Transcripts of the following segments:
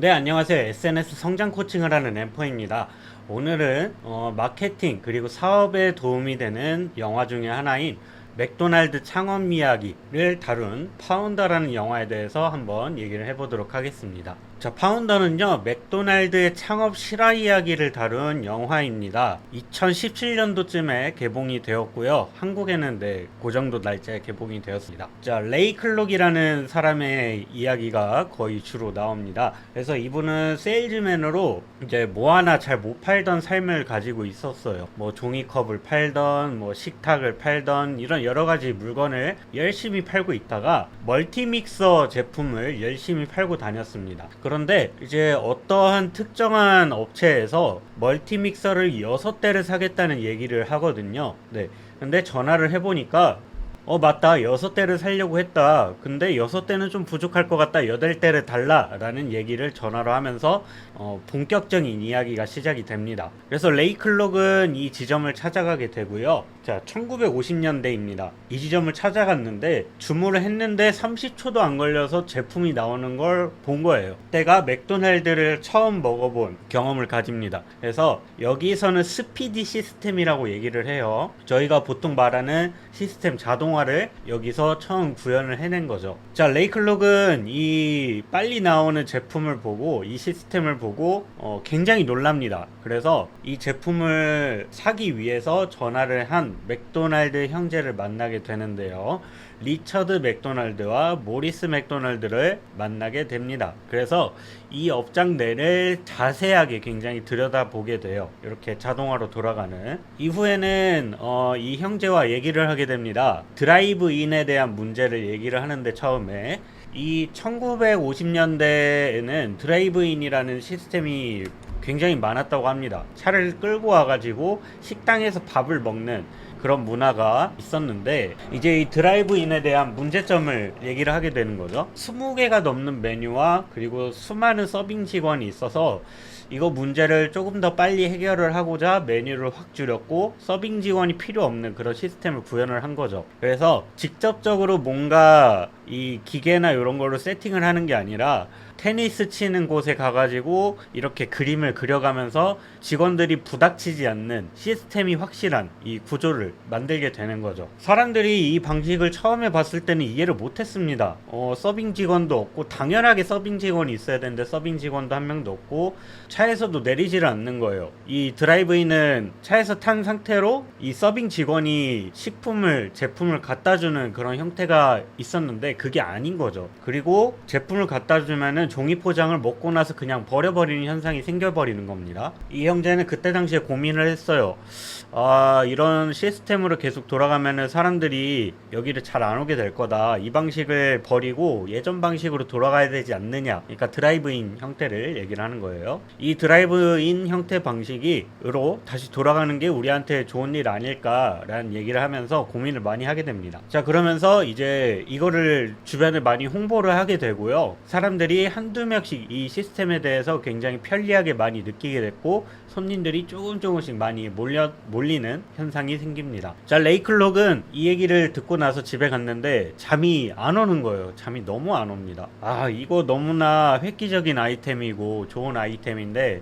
네, 안녕하세요. SNS 성장 코칭을 하는 엠퍼입니다. 오늘은 마케팅 그리고 사업에 도움이 되는 영화 중에 하나인 맥도날드 창업 이야기를 다룬 파운더라는 영화에 대해서 한번 얘기를 해보도록 하겠습니다. 자, 파운더는요, 맥도날드의 창업 실화 이야기를 다룬 영화입니다. 2017년도쯤에 개봉이 되었고요. 한국에는 그 정도 날짜에 개봉이 되었습니다. 자, 레이 클록이라는 사람의 이야기가 거의 주로 나옵니다. 그래서 이분은 세일즈맨으로 이제 뭐 하나 잘 못 팔던 삶을 가지고 있었어요. 뭐 종이컵을 팔던, 뭐 식탁을 팔던 이런 여러 가지 물건을 열심히 팔고 있다가 멀티믹서 제품을 열심히 팔고 다녔습니다. 그런데 이제 어떠한 특정한 업체에서 멀티믹서를 6대를 사겠다는 얘기를 하거든요. 네. 근데 전화를 해보니까 맞다. 6대를 살려고 했다. 근데 6대는 좀 부족할 것 같다. 8대를 달라. 라는 얘기를 전화로 하면서 본격적인 이야기가 시작이 됩니다. 그래서 레이 클록은 이 지점을 찾아가게 되고요. 자, 1950년대입니다. 이 지점을 찾아갔는데 주문을 했는데 30초도 안 걸려서 제품이 나오는 걸 본 거예요. 때가 맥도날드를 처음 먹어본 경험을 가집니다. 그래서 여기서는 스피디 시스템이라고 얘기를 해요. 저희가 보통 말하는 시스템 자동화를 여기서 처음 구현을 해낸 거죠. 자, 레이 클록은 이 빨리 나오는 제품을 보고 이 시스템을 보고 굉장히 놀랍니다. 그래서 이 제품을 사기 위해서 전화를 한 맥도날드 형제를 만나게 되는데요. 리처드 맥도날드와 모리스 맥도날드를 만나게 됩니다. 그래서 이 업장 내를 자세하게 굉장히 들여다보게 돼요. 이렇게 자동화로 돌아가는. 이후에는 이 형제와 얘기를 하게 됩니다. 드라이브인에 대한 문제를 얘기를 하는데 처음에 이 1950년대에는 드라이브인이라는 시스템이 굉장히 많았다고 합니다. 차를 끌고 와가지고 식당에서 밥을 먹는 그런 문화가 있었는데 이제 이 드라이브인에 대한 문제점을 얘기를 하게 되는 거죠. 20개가 넘는 메뉴와 그리고 수많은 서빙 직원이 있어서 이거 문제를 조금 더 빨리 해결을 하고자 메뉴를 확 줄였고 서빙 직원이 필요 없는 그런 시스템을 구현을 한 거죠. 그래서 직접적으로 뭔가 이 기계나 이런 걸로 세팅을 하는 게 아니라 테니스 치는 곳에 가가지고 이렇게 그림을 그려가면서 직원들이 부닥치지 않는 시스템이 확실한 이 구조를 만들게 되는 거죠. 사람들이 이 방식을 처음에 봤을 때는 이해를 못했습니다. 서빙 직원도 없고 당연하게 서빙 직원이 있어야 되는데 서빙 직원도 한 명도 없고 차에서도 내리지를 않는 거예요. 이 드라이브인은 차에서 탄 상태로 이 서빙 직원이 제품을 갖다주는 그런 형태가 있었는데 그게 아닌 거죠. 그리고 제품을 갖다주면은 종이 포장을 먹고 나서 그냥 버려버리는 현상이 생겨버리는 겁니다. 이 형제는 그때 당시에 고민을 했어요. 이런 시스템으로 계속 돌아가면은 사람들이 여기를 잘 안 오게 될 거다. 이 방식을 버리고 예전 방식으로 돌아가야 되지 않느냐. 그러니까 드라이브인 형태를 얘기를 하는 거예요. 이 드라이브인 형태 방식으로 다시 돌아가는 게 우리한테 좋은 일 아닐까라는 얘기를 하면서 고민을 많이 하게 됩니다. 자, 그러면서 이제 이거를 주변에 많이 홍보를 하게 되고요. 사람들이 한두 명씩 이 시스템에 대해서 굉장히 편리하게 많이 느끼게 됐고 손님들이 조금씩 많이 몰리는 현상이 생깁니다. 자, 레이 클록은 이 얘기를 듣고 나서 집에 갔는데 잠이 안 오는 거예요. 잠이 너무 안 옵니다. 이거 너무나 획기적인 아이템이고 좋은 아이템인데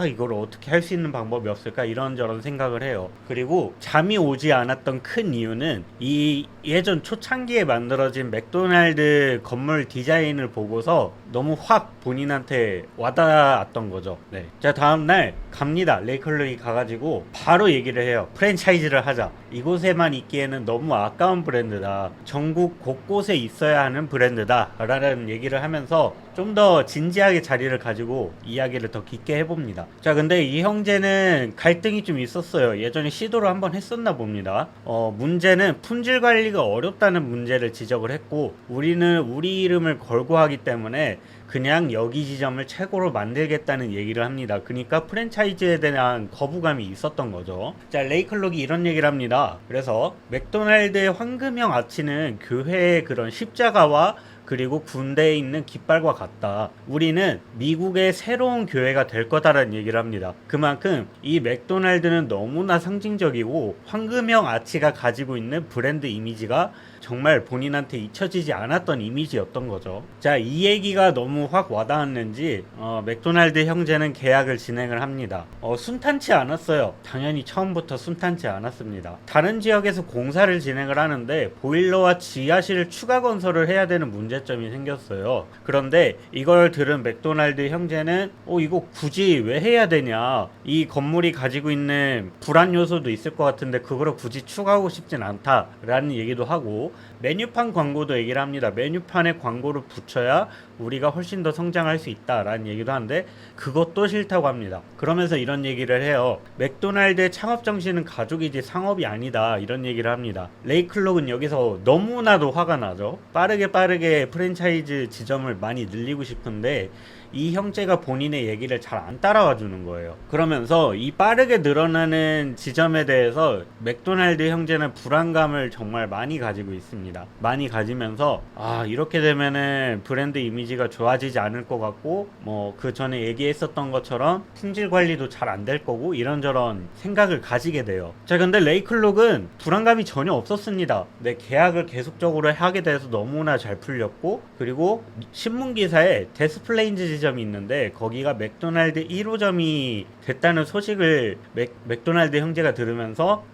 이걸 어떻게 할 수 있는 방법이 없을까 이런저런 생각을 해요. 그리고 잠이 오지 않았던 큰 이유는 이 예전 초창기에 만들어진 맥도날드 건물 디자인을 보고서 너무 확 본인한테 와닿았던 거죠. 네. 자, 다음날 갑니다. 레이 클록이 가가지고 바로 얘기를 해요. 프랜차이즈를 하자. 이곳에만 있기에는 너무 아까운 브랜드다. 전국 곳곳에 있어야 하는 브랜드다. 라는 얘기를 하면서 좀 더 진지하게 자리를 가지고 이야기를 더 깊게 해봅니다. 자, 근데 이 형제는 갈등이 좀 있었어요. 예전에 시도를 한번 했었나 봅니다. 문제는 품질 관리가 어렵다는 문제를 지적을 했고 우리는 우리 이름을 걸고 하기 때문에 그냥 여기 지점을 최고로 만들겠다는 얘기를 합니다. 그러니까 프랜차이즈에 대한 거부감이 있었던 거죠. 자, 레이 클록이 이런 얘기를 합니다. 그래서 맥도날드의 황금형 아치는 교회의 그런 십자가와 그리고 군대에 있는 깃발과 같다. 우리는 미국의 새로운 교회가 될 거다라는 얘기를 합니다. 그만큼 이 맥도날드는 너무나 상징적이고 황금형 아치가 가지고 있는 브랜드 이미지가 정말 본인한테 잊혀지지 않았던 이미지였던 거죠. 자, 이 얘기가 너무 너무 확 와닿았는지 맥도날드 형제는 계약을 진행을 합니다. 순탄치 않았어요. 당연히 처음부터 순탄치 않았습니다. 다른 지역에서 공사를 진행을 하는데 보일러와 지하실 추가 건설을 해야 되는 문제점이 생겼어요. 그런데 이걸 들은 맥도날드 형제는 이거 굳이 왜 해야 되냐, 이 건물이 가지고 있는 불안 요소도 있을 것 같은데 그거를 굳이 추가하고 싶진 않다 라는 얘기도 하고, 메뉴판 광고도 얘기를 합니다. 메뉴판에 광고를 붙여야 우리가 훨씬 더 성장할 수 있다라는 얘기도 하는데 그것도 싫다고 합니다. 그러면서 이런 얘기를 해요. 맥도날드의 창업 정신은 가족이지 상업이 아니다, 이런 얘기를 합니다. 레이 클록은 여기서 너무나도 화가 나죠. 빠르게 프랜차이즈 지점을 많이 늘리고 싶은데 이 형제가 본인의 얘기를 잘 안 따라와 주는 거예요. 그러면서 이 빠르게 늘어나는 지점에 대해서 맥도날드 형제는 불안감을 정말 많이 가지고 있습니다. 많이 가지면서 이렇게 되면은 브랜드 이미지가 좋아지지 않을 것 같고, 그 전에 얘기했었던 것처럼 품질 관리도 잘 안 될 거고, 이런저런 생각을 가지게 돼요. 자, 근데 레이 클록은 불안감이 전혀 없었습니다. 내 계약을 계속적으로 하게 돼서 너무나 잘 풀렸고, 그리고 신문 기사에 데스플레인즈 지점이 있는데 거기가 맥도날드 1호점이 됐다는 소식을 맥도날드 형제가 들으면서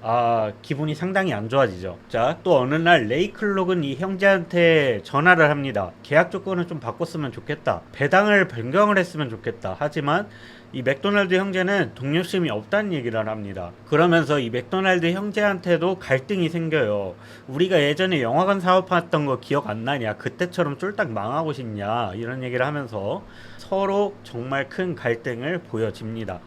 기분이 상당히 안 좋아지죠. 자, 또 어느 날 레이 클록은 이 형제한테 전화를 합니다. 계약 조건을 좀 바꿨으면 좋겠다, 배당을 변경을 했으면 좋겠다. 하지만 이 맥도날드 형제는 동료심이 없다는 얘기를 합니다. 그러면서 이 맥도날드 형제한테도 갈등이 생겨요. 우리가 예전에 영화관 사업했던 거 기억 안 나냐, 그때처럼 쫄딱 망하고 싶냐, 이런 얘기를 하면서 서로 정말 큰 갈등을 보여집니다.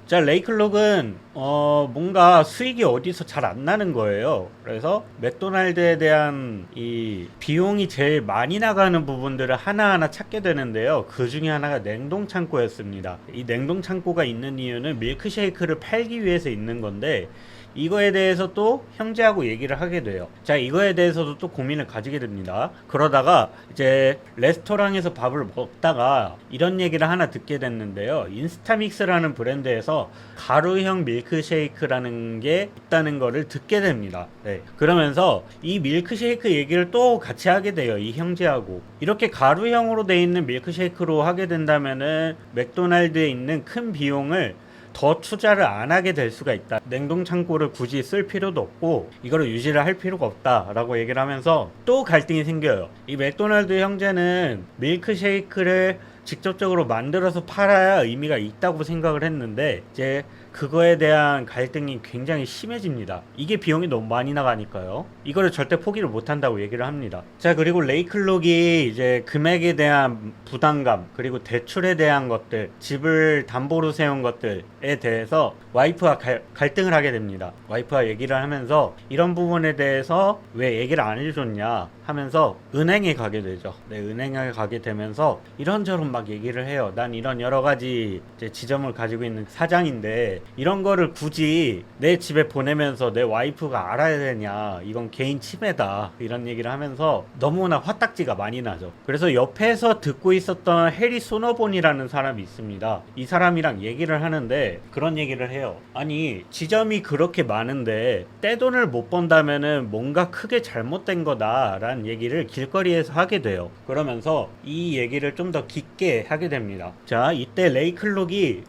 자, 레이 클록은 뭔가 수익이 어디서 잘 안 나는 거예요. 그래서 맥도날드에 대한 이 비용이 제일 많이 나가는 부분들을 하나하나 찾게 되는데요. 그 중에 하나가 냉동 창고였습니다. 이 냉동 창고가 있는 이유는 밀크쉐이크를 팔기 위해서 있는 건데, 이거에 대해서 또 형제하고 얘기를 하게 돼요. 자, 이거에 대해서도 또 고민을 가지게 됩니다. 그러다가 이제 레스토랑에서 밥을 먹다가 이런 얘기를 하나 듣게 됐는데요. 인스타믹스라는 브랜드에서 가루형 밀크쉐이크라는 게 있다는 거를 듣게 됩니다. 네. 그러면서 이 밀크쉐이크 얘기를 또 같이 하게 돼요. 이 형제하고. 이렇게 가루형으로 돼 있는 밀크쉐이크로 하게 된다면은 맥도날드에 있는 큰 비용을 더 투자를 안 하게 될 수가 있다. 냉동 창고를 굳이 쓸 필요도 없고 이거를 유지를 할 필요가 없다라고 얘기를 하면서 또 갈등이 생겨요. 이 맥도날드 형제는 밀크쉐이크를 직접적으로 만들어서 팔아야 의미가 있다고 생각을 했는데 이제 그거에 대한 갈등이 굉장히 심해집니다. 이게 비용이 너무 많이 나가니까요. 이거를 절대 포기를 못 한다고 얘기를 합니다. 자, 그리고 레이 클록이 이제 금액에 대한 부담감, 그리고 대출에 대한 것들, 집을 담보로 세운 것들에 대해서 와이프와 갈등을 하게 됩니다. 와이프와 얘기를 하면서 이런 부분에 대해서 왜 얘기를 안 해줬냐 하면서 은행에 가게 되죠. 네, 은행에 가게 되면서 이런저런 막 얘기를 해요. 난 이런 여러 가지 지점을 가지고 있는 사장인데 이런 거를 굳이 내 집에 보내면서 내 와이프가 알아야 되냐, 이건 개인 침해다, 이런 얘기를 하면서 너무나 화딱지가 많이 나죠. 그래서 옆에서 듣고 있었던 해리 소너본이라는 사람이 있습니다. 이 사람이랑 얘기를 하는데 그런 얘기를 해요. 아니, 지점이 그렇게 많은데 떼돈을 못 번다면은 뭔가 크게 잘못된 거다 라는 얘기를 길거리에서 하게 돼요. 그러면서 이 얘기를 좀 더 깊게 하게 됩니다. 자, 이때 레이 클록이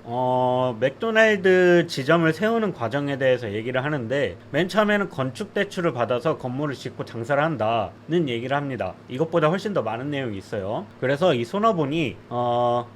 맥도날드 지점을 세우는 과정에 대해서 얘기를 하는데, 맨 처음에는 건축 대출을 받아서 건물을 짓고 장사를 한다는 얘기를 합니다. 이것보다 훨씬 더 많은 내용이 있어요. 그래서 이 소너본이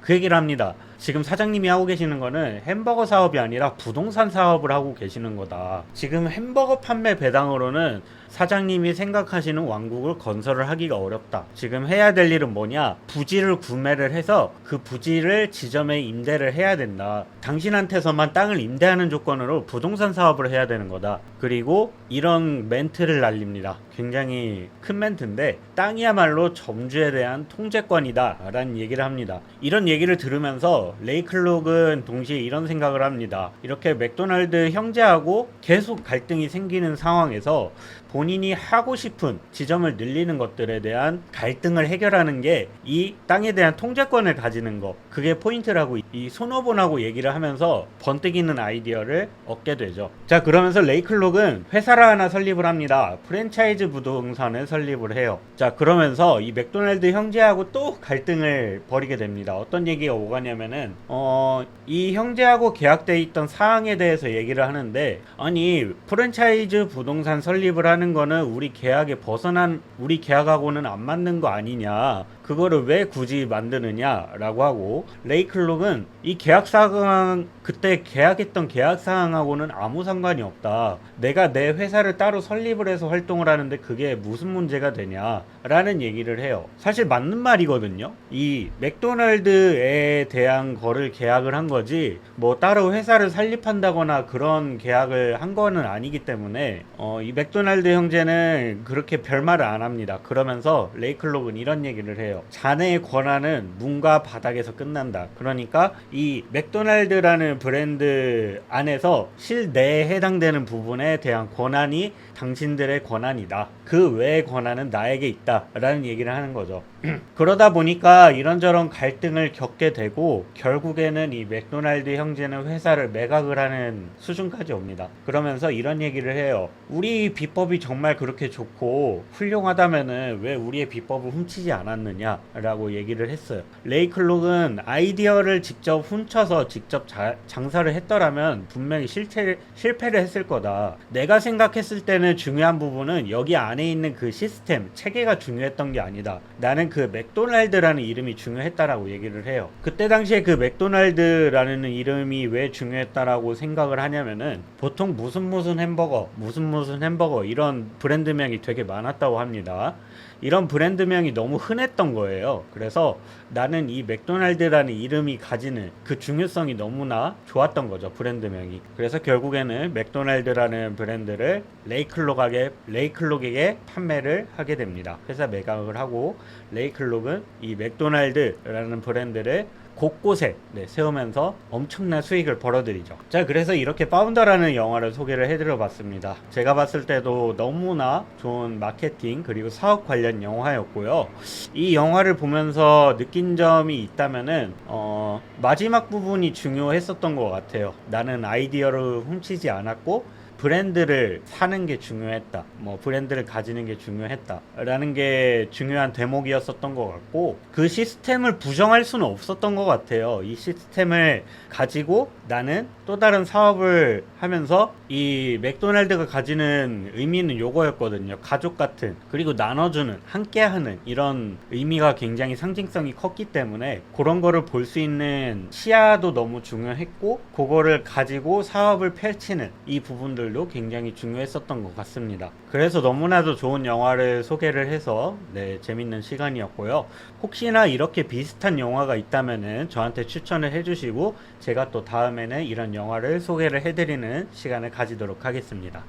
그 얘기를 합니다. 지금 사장님이 하고 계시는 거는 햄버거 사업이 아니라 부동산 사업을 하고 계시는 거다. 지금 햄버거 판매 배당으로는 사장님이 생각하시는 왕국을 건설을 하기가 어렵다. 지금 해야 될 일은 뭐냐? 부지를 구매를 해서 그 부지를 지점에 임대를 해야 된다. 당신한테서만 땅을 임대하는 조건으로 부동산 사업을 해야 되는 거다. 그리고 이런 멘트를 날립니다. 굉장히 큰 멘트인데, 땅이야말로 점주에 대한 통제권이다 라는 얘기를 합니다. 이런 얘기를 들으면서 레이 클록은 동시에 이런 생각을 합니다. 이렇게 맥도날드 형제하고 계속 갈등이 생기는 상황에서 본인이 하고 싶은 지점을 늘리는 것들에 대한 갈등을 해결하는 게 이 땅에 대한 통제권을 가지는 거, 그게 포인트라고 이 소노본하고 얘기를 하면서 번뜩이는 아이디어를 얻게 되죠. 자, 그러면서 레이 클록은 회사를 하나 설립을 합니다. 프랜차이즈 프랜차이즈 부동산을 설립을 해요. 자, 그러면서 이 맥도날드 형제하고 또 갈등을 벌이게 됩니다. 어떤 얘기가 오가냐면은 이 형제하고 계약돼 있던 사항에 대해서 얘기를 하는데, 아니 프랜차이즈 부동산 설립을 하는 거는 우리 계약하고는 안 맞는 거 아니냐, 그거를 왜 굳이 만드느냐라고 하고, 레이클록은 이 계약사항, 그때 계약했던 계약사항하고는 아무 상관이 없다, 내가 내 회사를 따로 설립을 해서 활동을 하는데 그게 무슨 문제가 되냐 라는 얘기를 해요. 사실 맞는 말이거든요. 이 맥도날드에 대한 거를 계약을 한 거지, 뭐 따로 회사를 설립한다거나 그런 계약을 한 거는 아니기 때문에 이 맥도날드 형제는 그렇게 별말을 안 합니다. 그러면서 레이클록은 이런 얘기를 해요. 자네의 권한은 문과 바닥에서 끝난다. 그러니까 이 맥도날드라는 브랜드 안에서 실내에 해당되는 부분에 대한 권한이 당신들의 권한이다. 그 외의 권한은 나에게 있다 라는 얘기를 하는 거죠. 그러다 보니까 이런저런 갈등을 겪게 되고, 결국에는 이 맥도날드 형제는 회사를 매각을 하는 수준까지 옵니다. 그러면서 이런 얘기를 해요. 우리 비법이 정말 그렇게 좋고 훌륭하다면은 왜 우리의 비법을 훔치지 않았느냐 라고 얘기를 했어요. 레이클록은 아이디어를 직접 훔쳐서 직접 장사를 했더라면 분명히 실패를 했을 거다. 내가 생각했을 때는 중요한 부분은 여기 안에 있는 그 시스템, 체계가 중요했던 게 아니다. 나는 그 맥도날드라는 이름이 중요했다라고 얘기를 해요. 그때 당시에 그 맥도날드라는 이름이 왜 중요했다라고 생각을 하냐면은, 보통 무슨 햄버거 이런 브랜드명이 되게 많았다고 합니다. 이런 브랜드명이 너무 흔했던 거예요. 그래서 나는 이 맥도날드라는 이름이 가지는 그 중요성이 너무나 좋았던 거죠, 브랜드명이. 그래서 결국에는 맥도날드라는 브랜드를 레이클록에게 판매를 하게 됩니다. 회사 매각을 하고, 레이클록은 이 맥도날드라는 브랜드를 곳곳에 세우면서 엄청난 수익을 벌어들이죠. 자, 그래서 이렇게 파운더라는 영화를 소개를 해드려 봤습니다. 제가 봤을 때도 너무나 좋은 마케팅 그리고 사업 관련 영화였고요. 이 영화를 보면서 느낀 점이 있다면은 마지막 부분이 중요했었던 것 같아요. 나는 아이디어를 훔치지 않았고 브랜드를 사는 게 중요했다, 뭐 브랜드를 가지는 게 중요했다 라는 게 중요한 대목이었었던 것 같고, 그 시스템을 부정할 수는 없었던 것 같아요. 이 시스템을 가지고 나는 또 다른 사업을 하면서, 이 맥도날드가 가지는 의미는 요거였거든요. 가족 같은, 그리고 나눠주는, 함께하는, 이런 의미가 굉장히 상징성이 컸기 때문에 그런 거를 볼 수 있는 시야도 너무 중요했고, 그거를 가지고 사업을 펼치는 이 부분들도 굉장히 중요했었던 것 같습니다. 그래서 너무나도 좋은 영화를 소개를 해서 재밌는 시간이었고요. 혹시나 이렇게 비슷한 영화가 있다면은 저한테 추천을 해주시고, 제가 또 다음에는 이런 영화를 소개를 해드리는 시간을 가지도록 하겠습니다.